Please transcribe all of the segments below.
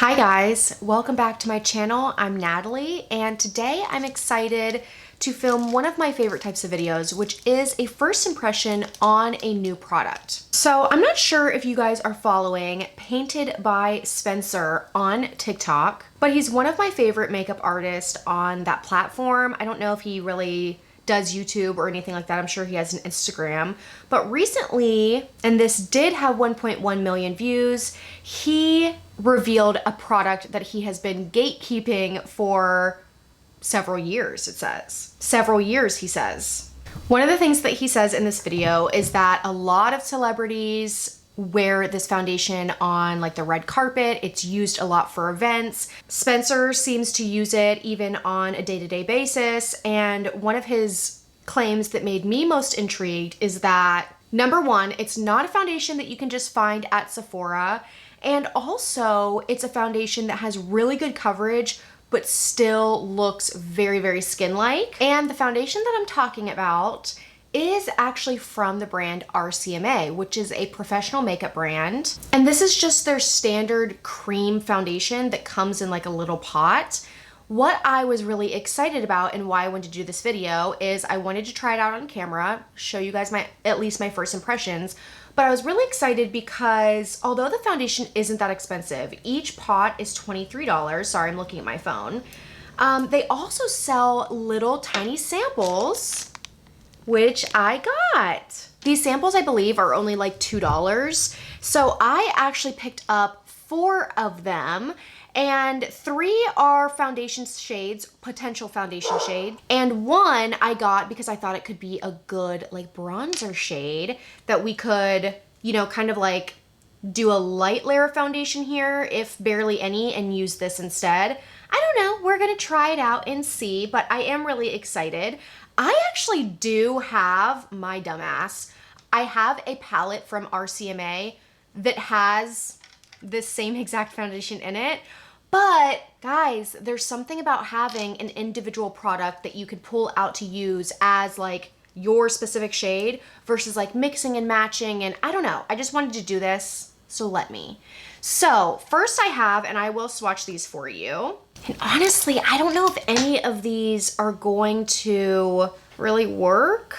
Hi guys, welcome back to my channel. I'm Natalie, and today I'm excited to film one of my favorite types of videos, which is a first impression on a new product. So I'm not sure if you guys are following Painted by Spencer on TikTok, but he's one of my favorite makeup artists on that platform. I don't know if he really does YouTube or anything like that. I'm sure he has an Instagram. But recently, and this did have 1.1 million views, he revealed a product that he has been gatekeeping for several years, it says. Several years, he says. One of the things that he says in this video is that a lot of celebrities wear this foundation on like the red carpet. It's used a lot for events. Spencer seems to use it even on a day-to-day basis. And one of his claims that made me most intrigued is that, number one, it's not a foundation that you can just find at Sephora. And also, it's a foundation that has really good coverage, but still looks very, very skin-like. And the foundation that I'm talking about is actually from the brand RCMA, which is a professional makeup brand. And this is just their standard cream foundation that comes in like a little pot. What I was really excited about and why I wanted to do this video is I wanted to try it out on camera, show you guys at least my first impressions. But I was really excited because although the foundation isn't that expensive, each pot is $23. Sorry, I'm looking at my phone. They also sell little tiny samples, which I got. These samples, I believe, are only like $2. So I actually picked up 4 of them, and 3 are foundation shades, potential foundation shade. And 1 I got because I thought it could be a good like bronzer shade that we could, you know, kind of like do a light layer of foundation here, if barely any, and use this instead. I don't know, we're gonna try it out and see, but I am really excited. I actually do have, my dumbass, I have a palette from RCMA that has this same exact foundation in it. But guys, there's something about having an individual product that you can pull out to use as like your specific shade versus like mixing and matching, and I don't know. I just wanted to do this, so let me. So first I have, and I will swatch these for you. And honestly, I don't know if any of these are going to really work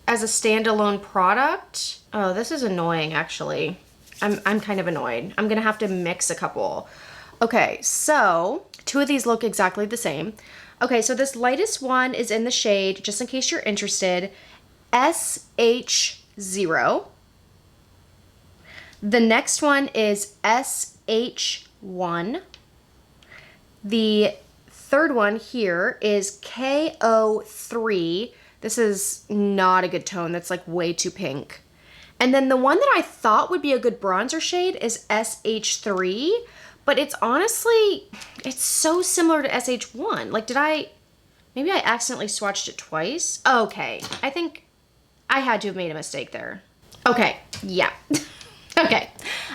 as a standalone product. Oh, this is annoying actually. I'm kind of annoyed. I'm gonna have to mix a couple. Okay, so 2 of these look exactly the same. Okay, so this lightest one is in the shade, just in case you're interested, SH0. The next one is SH1. The third one here is KO3. This is not a good tone. That's like way too pink. And then the one that I thought would be a good bronzer shade is SH3, but it's honestly, it's so similar to SH1. Like, maybe I accidentally swatched it twice? Okay, I think I had to have made a mistake there. Okay, yeah. Okay,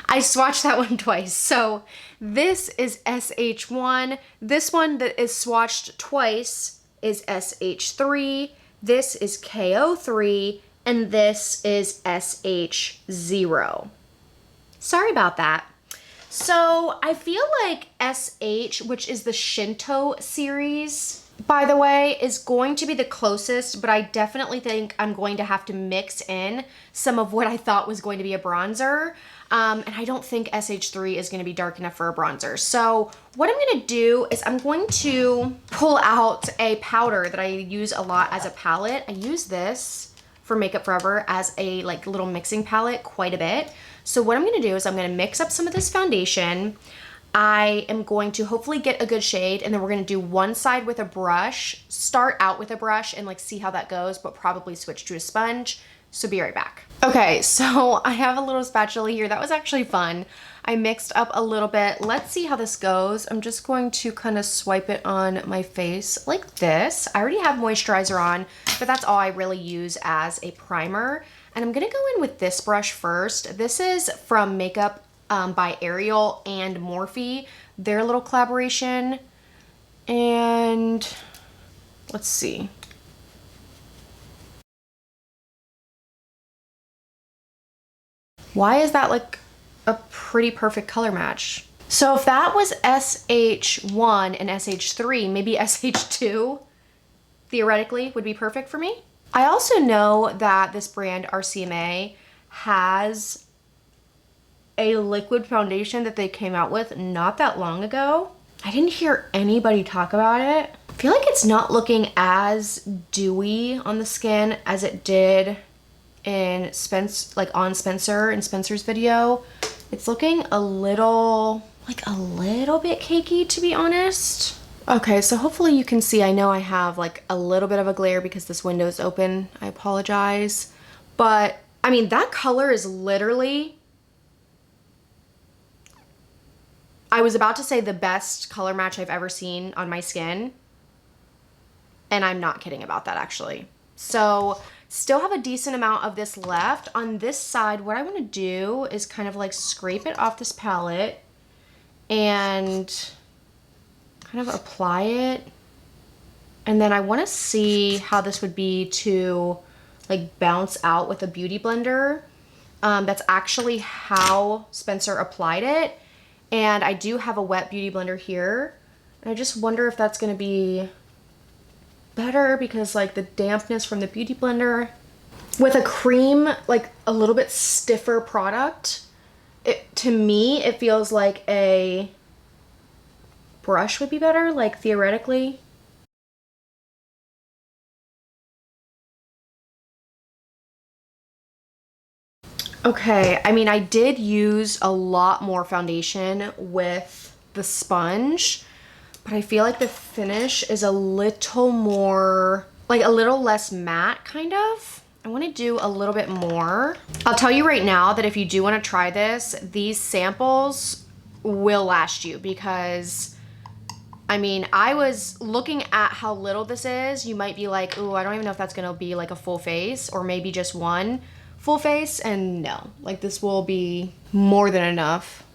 I swatched that one twice. So this is SH1. This one that is swatched twice is SH3. This is KO3. And this is SH0. Sorry about that. So I feel like SH, which is the Shinto series, by the way, is going to be the closest, but I definitely think I'm going to have to mix in some of what I thought was going to be a bronzer. And I don't think SH3 is going to be dark enough for a bronzer. So what I'm going to do is I'm going to pull out a powder that I use a lot as a palette. I use this for Makeup Forever as a like little mixing palette quite a bit. So what I'm going to do is I'm going to mix up some of this foundation. I am going to hopefully get a good shade, and then we're going to do one side with a brush, start out with a brush and like see how that goes, but probably switch to a sponge. So be right back. Okay, so I have a little spatula here. That was actually fun. I mixed up a little bit. Let's see how this goes. I'm just going to kind of swipe it on my face like this. I already have moisturizer on, but that's all I really use as a primer. And I'm gonna go in with this brush first. This is from Makeup by Ariel and Morphe, their little collaboration. And let's see. Why is that like a pretty perfect color match? So if that was SH1 and SH3, maybe SH2 theoretically would be perfect for me. I also know that this brand RCMA has a liquid foundation that they came out with not that long ago. I didn't hear anybody talk about it. I feel like it's not looking as dewy on the skin as it did in on Spencer in Spencer's video. It's looking a little bit cakey, to be honest. Okay, so hopefully you can see, I know I have like a little bit of a glare because this window is open. I apologize. But I mean, that color is literally, I was about to say the best color match I've ever seen on my skin. And I'm not kidding about that, actually. So still have a decent amount of this left. On this side, what I want to do is kind of like scrape it off this palette and kind of apply it. And then I want to see how this would be to like bounce out with a beauty blender. That's actually how Spencer applied it. And I do have a wet beauty blender here. And I just wonder if that's going to be better because like the dampness from the beauty blender with a cream, like a little bit stiffer product, to me it feels like a brush would be better, like theoretically. Okay, I mean, I did use a lot more foundation with the sponge, but I feel like the finish is a little more, like a little less matte, kind of. I want to do a little bit more. I'll tell you right now that if you do want to try this, these samples will last you because, I mean, I was looking at how little this is. You might be like, ooh, I don't even know if that's going to be like a full face or maybe just one full face. And no, like this will be more than enough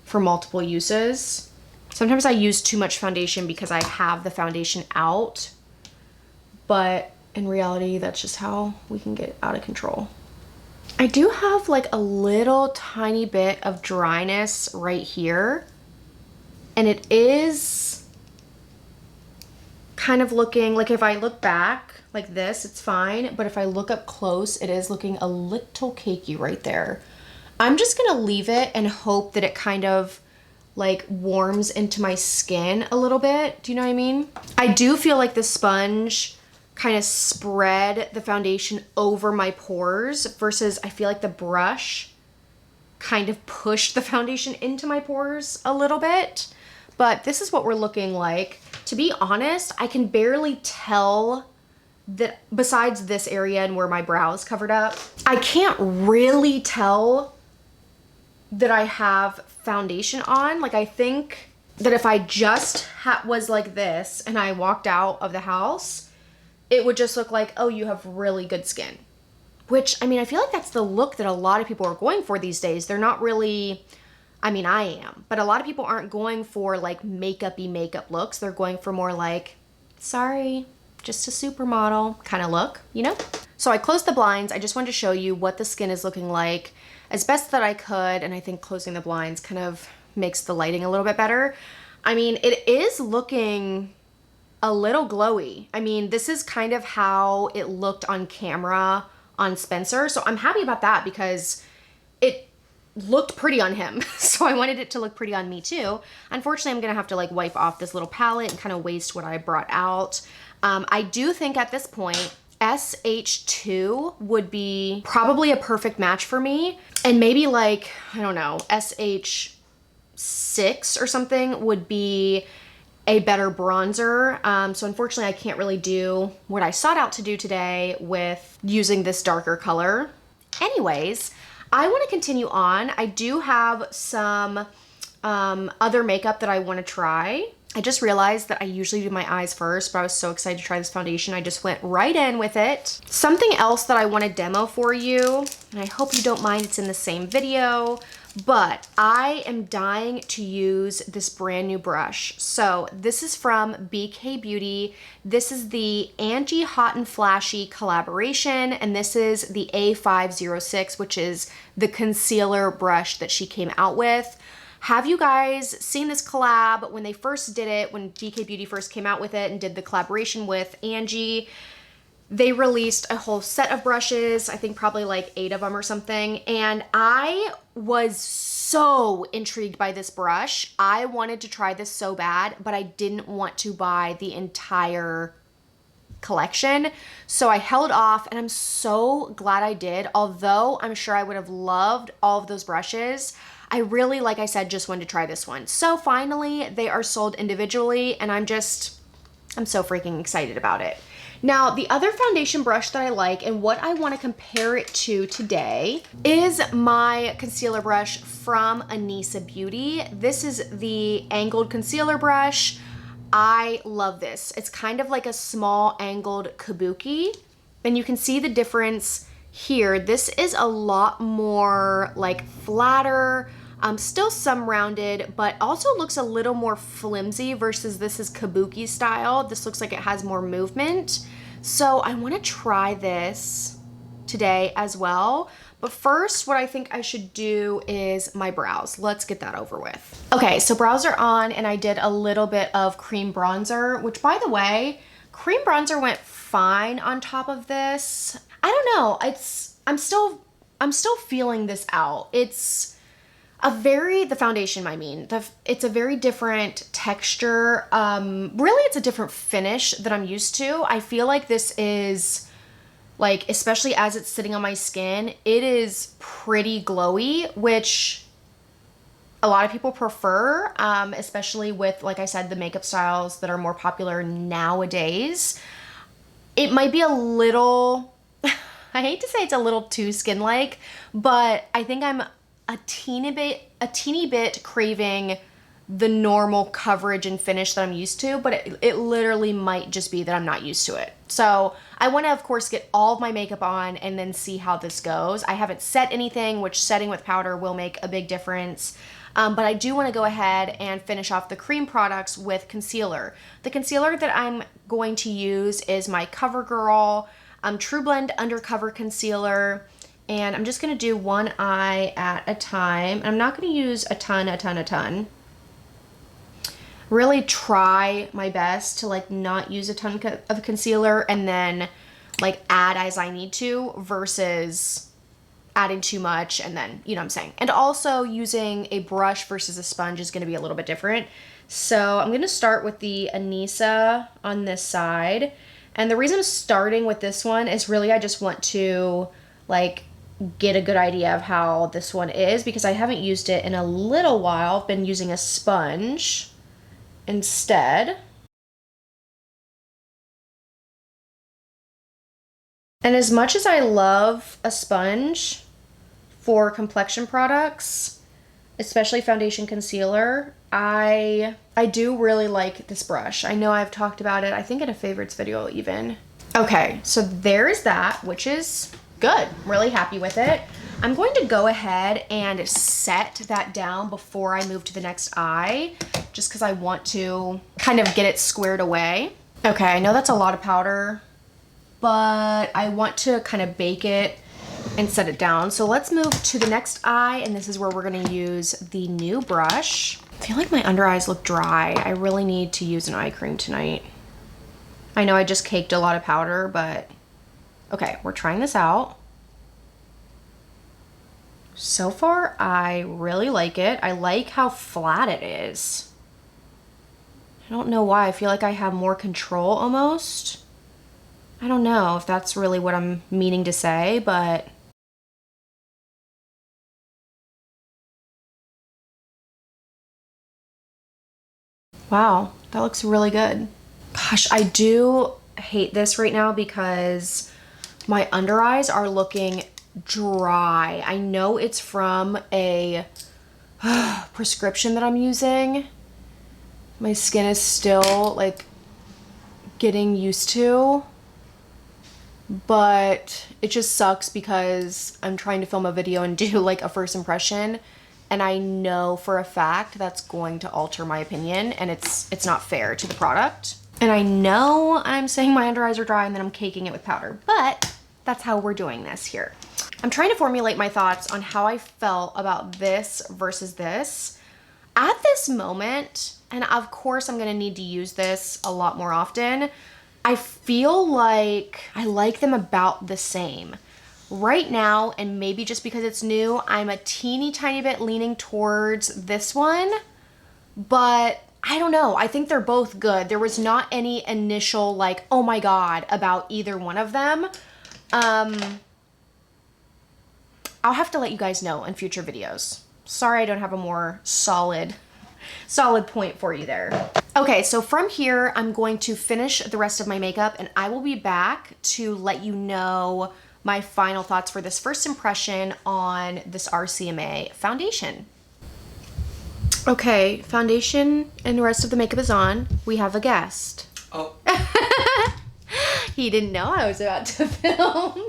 for multiple uses. Sometimes I use too much foundation because I have the foundation out, but in reality, that's just how we can get out of control. I do have like a little tiny bit of dryness right here, and it is kind of looking like, if I look back like this, it's fine, but if I look up close, it is looking a little cakey right there. I'm just gonna leave it and hope that it kind of like warms into my skin a little bit. Do you know what I mean? I do feel like the sponge kind of spread the foundation over my pores versus I feel like the brush kind of pushed the foundation into my pores a little bit. But this is what we're looking like. To be honest, I can barely tell that besides this area and where my brow is covered up, I can't really tell that I have foundation on. Like I think that if I just was like this and I walked out of the house, it would just look like, oh, you have really good skin. Which, I mean, I feel like that's the look that a lot of people are going for these days. They're not really, I mean, I am, but a lot of people aren't going for like makeup-y makeup looks. They're going for more like, sorry, just a supermodel kind of look, you know? So I closed the blinds. I just wanted to show you what the skin is looking like as best that I could. And I think closing the blinds kind of makes the lighting a little bit better. I mean, it is looking a little glowy. I mean, this is kind of how it looked on camera on Spencer. So I'm happy about that because it looked pretty on him. So I wanted it to look pretty on me too. Unfortunately, I'm gonna have to like wipe off this little palette and kind of waste what I brought out. I do think at this point, SH2 would be probably a perfect match for me. And maybe like, I don't know, SH6 or something would be a better bronzer. So unfortunately, I can't really do what I sought out to do today with using this darker color. Anyways, I want to continue on. I do have some other makeup that I want to try. I just realized that I usually do my eyes first, but I was so excited to try this foundation. I just went right in with it. Something else that I want to demo for you, and I hope you don't mind, it's in the same video, but I am dying to use this brand new brush. So this is from BK Beauty. This is the Angie Hot and Flashy collaboration, and this is the A506, which is the concealer brush that she came out with. Have you guys seen this collab when they first did it, when DK Beauty first came out with it and did the collaboration with Angie? They released a whole set of brushes, I think probably like 8 of them or something, and I was so intrigued by this brush. I wanted to try this so bad, but I didn't want to buy the entire collection. So I held off, and I'm so glad I did. Although I'm sure I would have loved all of those brushes, I really, like I said, just wanted to try this one. So finally, they are sold individually, and I'm so freaking excited about it. Now, the other foundation brush that I like and what I want to compare it to today is my concealer brush from Anissa Beauty. This is the angled concealer brush. I love this. It's kind of like a small angled kabuki, and you can see the difference here. This is a lot more like flatter, still some rounded, but also looks a little more flimsy versus this is kabuki style. This looks like it has more movement. So I want to try this today as well. But first, what I think I should do is my brows. Let's get that over with. Okay, so brows are on, and I did a little bit of cream bronzer, which, by the way, cream bronzer went fine on top of this. I don't know. I'm still feeling this out. It's the foundation, I mean, it's a very different texture. Really, it's a different finish that I'm used to. I feel like this is, like, especially as it's sitting on my skin, it is pretty glowy, which a lot of people prefer, especially with, like I said, the makeup styles that are more popular nowadays. It might be a little, I hate to say it's a little too skin-like, but I think I'm a teeny bit craving the normal coverage and finish that I'm used to, but it literally might just be that I'm not used to it. So I want to, of course, get all of my makeup on and then see how this goes. I haven't set anything, which setting with powder will make a big difference. But I do want to go ahead and finish off the cream products with concealer. The concealer that I'm going to use is my CoverGirl True Blend Undercover Concealer. And I'm just going to do one eye at a time. I'm not going to use a ton. Really try my best to like not use a ton of concealer and then like add as I need to versus adding too much and then, you know what I'm saying. And also using a brush versus a sponge is going to be a little bit different. So I'm going to start with the Anissa on this side. And the reason I'm starting with this one is really I just want to like get a good idea of how this one is because I haven't used it in a little while. I've been using a sponge instead. And as much as I love a sponge for complexion products, especially foundation concealer, I do really like this brush. I know I've talked about it, I think in a favorites video even. Okay, so there is that, which is good. I'm really happy with it. I'm going to go ahead and set that down before I move to the next eye, just because I want to kind of get it squared away. Okay, I know that's a lot of powder, but I want to kind of bake it and set it down. So let's move to the next eye, and this is where we're going to use the new brush. I feel like my under eyes look dry. I really need to use an eye cream tonight. I know I just caked a lot of powder, but okay, we're trying this out. So far, I really like it. I like how flat it is. I don't know why. I feel like I have more control almost. I don't know if that's really what I'm meaning to say, but wow, that looks really good. Gosh, I do hate this right now because my under eyes are looking dry. I know it's from a prescription that I'm using. My skin is still like getting used to, but it just sucks because I'm trying to film a video and do like a first impression, and I know for a fact that's going to alter my opinion, and it's not fair to the product. And I know I'm saying my under eyes are dry and then I'm caking it with powder, but that's how we're doing this here. I'm trying to formulate my thoughts on how I felt about this versus this. this moment, and of course I'm gonna need to use this a lot more often, I feel like I like them about the same. Right now, and maybe just because it's new, I'm a teeny tiny bit leaning towards this one, but I don't know. I think they're both good. There was not any initial like, oh my God, about either one of them. I'll have to let you guys know in future videos. Sorry I don't have a more solid point for you there. Okay, so from here, I'm going to finish the rest of my makeup and I will be back to let you know my final thoughts for this first impression on this RCMA foundation. Okay, foundation and the rest of the makeup is on. We have a guest. Oh. He didn't know I was about to film.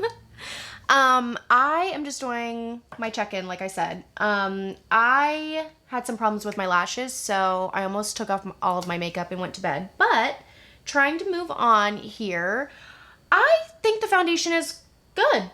I am just doing my check-in, like I said. I had some problems with my lashes, so I almost took off all of my makeup and went to bed. But trying to move on here, I think the foundation is good.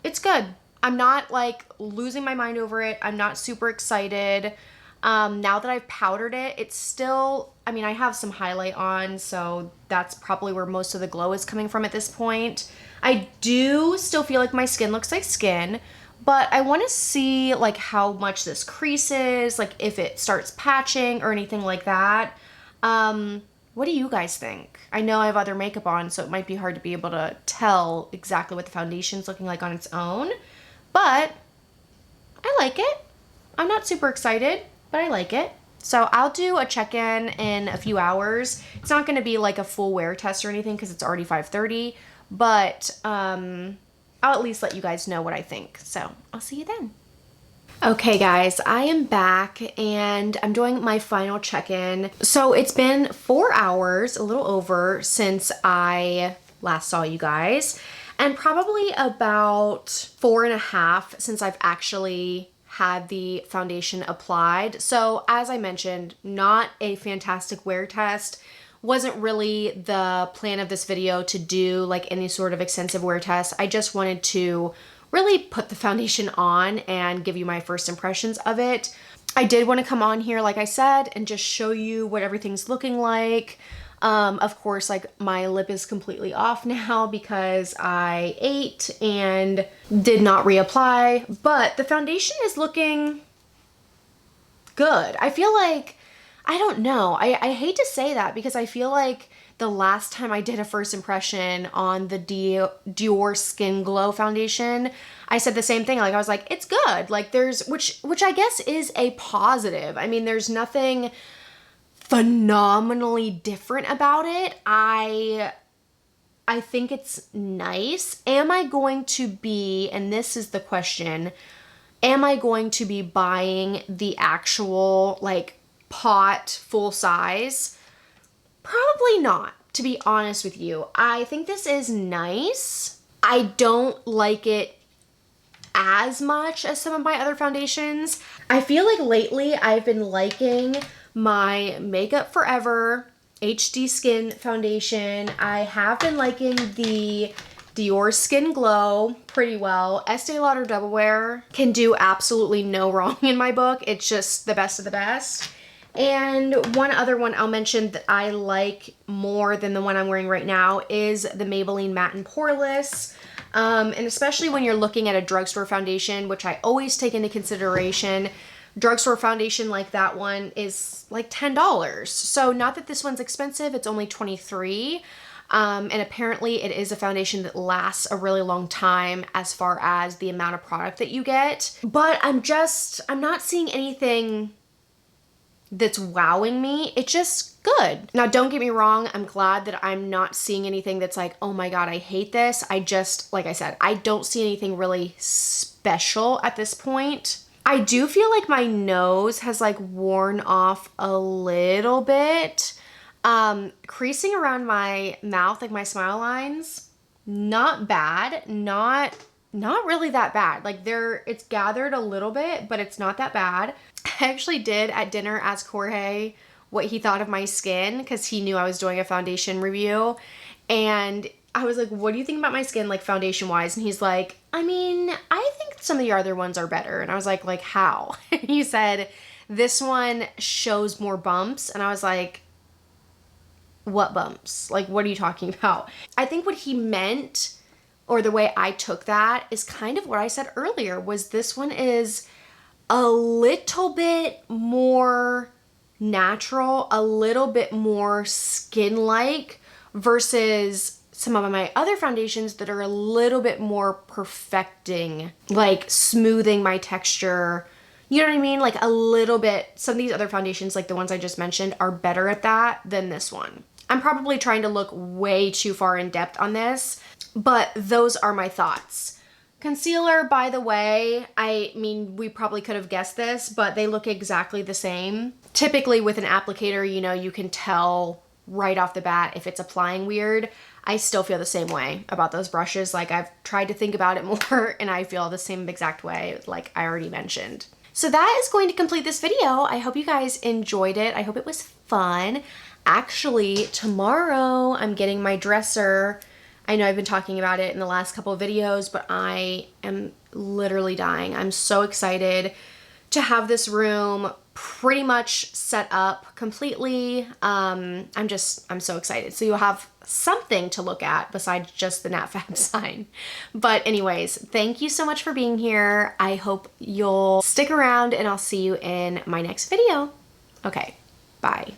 It's good. I'm not like losing my mind over it. I'm not super excited. Now that I've powdered it, it's still, I mean, I have some highlight on, so that's probably where most of the glow is coming from at this point. I do still feel like my skin looks like skin, but I want to see like how much this creases, like if it starts patching or anything like that. What do you guys think? I know I have other makeup on, so it might be hard to be able to tell exactly what the foundation's looking like on its own, but I like it. I'm not super excited, but I like it. So I'll do a check-in in a few hours. It's not going to be like a full wear test or anything because it's already 5:30, but I'll at least let you guys know what I think. So I'll see you then. Okay guys, I am back and I'm doing my final check-in. So it's been 4 hours, a little over, since I last saw you guys, and probably about 4.5 since I've actually had the foundation applied. So as I mentioned, not a fantastic wear test. Wasn't really the plan of this video to do like any sort of extensive wear test. I just wanted to really put the foundation on and give you my first impressions of it. I did want to come on here, like I said, and just show you what everything's looking like. Of course, like my lip is completely off now because I ate and did not reapply, but the foundation is looking good. I feel like, I don't know, I hate to say that because I feel like the last time I did a first impression on the Dior Skin Glow foundation, I said the same thing. Like I was like, it's good. Like there's, which I guess is a positive. I mean, there's nothing phenomenally different about it. I think it's nice. Am I going to be, and this is the question, am I going to be buying the actual like pot full size? Probably not, to be honest with you. I think this is nice. I don't like it as much as some of my other foundations. I feel like lately I've been liking my Makeup Forever HD Skin foundation. I have been liking the Dior Skin Glow pretty well. Estee Lauder Double Wear can do absolutely no wrong in my book. It's just the best of the best. And one other one I'll mention that I like more than the one I'm wearing right now is the Maybelline Matte and Poreless. And especially when you're looking at a drugstore foundation, which I always take into consideration, drugstore foundation like that one is like $10. So not that this one's expensive, it's only $23. And apparently it is a foundation that lasts a really long time as far as the amount of product that you get. But I'm not seeing anything that's wowing me. It's just good. Now, don't get me wrong. I'm glad that I'm not seeing anything that's like, oh my God, I hate this. I just, like I said, I don't see anything really special at this point. I do feel like my nose has like worn off a little bit. Creasing around my mouth, like my smile lines, not bad. Not really that bad. Like it's gathered a little bit, but it's not that bad. I actually did at dinner ask Jorge what he thought of my skin because he knew I was doing a foundation review. And I was like, what do you think about my skin, like foundation wise? And he's like, I mean, I think some of your other ones are better. And I was like how? And he said This one shows more bumps, and I was like, what bumps? Like, what are you talking about? I think what he meant, or the way I took that, is kind of what I said earlier, was this one is a little bit more natural, a little bit more skin-like versus some of my other foundations that are a little bit more perfecting, like smoothing my texture. You know what I mean? Like a little bit, some of these other foundations, like the ones I just mentioned, are better at that than this one. I'm probably trying to look way too far in depth on this, but those are my thoughts. Concealer, by the way, I mean, we probably could have guessed this, but they look exactly the same. Typically with an applicator, you know, you can tell right off the bat if it's applying weird. I still feel the same way about those brushes. Like, I've tried to think about it more and I feel the same exact way, like I already mentioned. So that is going to complete this video. I hope you guys enjoyed it. I hope it was fun. Actually, tomorrow I'm getting my dresser. I know I've been talking about it in the last couple of videos, but I am literally dying. I'm so excited to have this room pretty much set up completely. I'm so excited. So you'll have something to look at besides just the Nat-Fab sign. But anyways, thank you so much for being here. I hope you'll stick around and I'll see you in my next video. Okay, bye.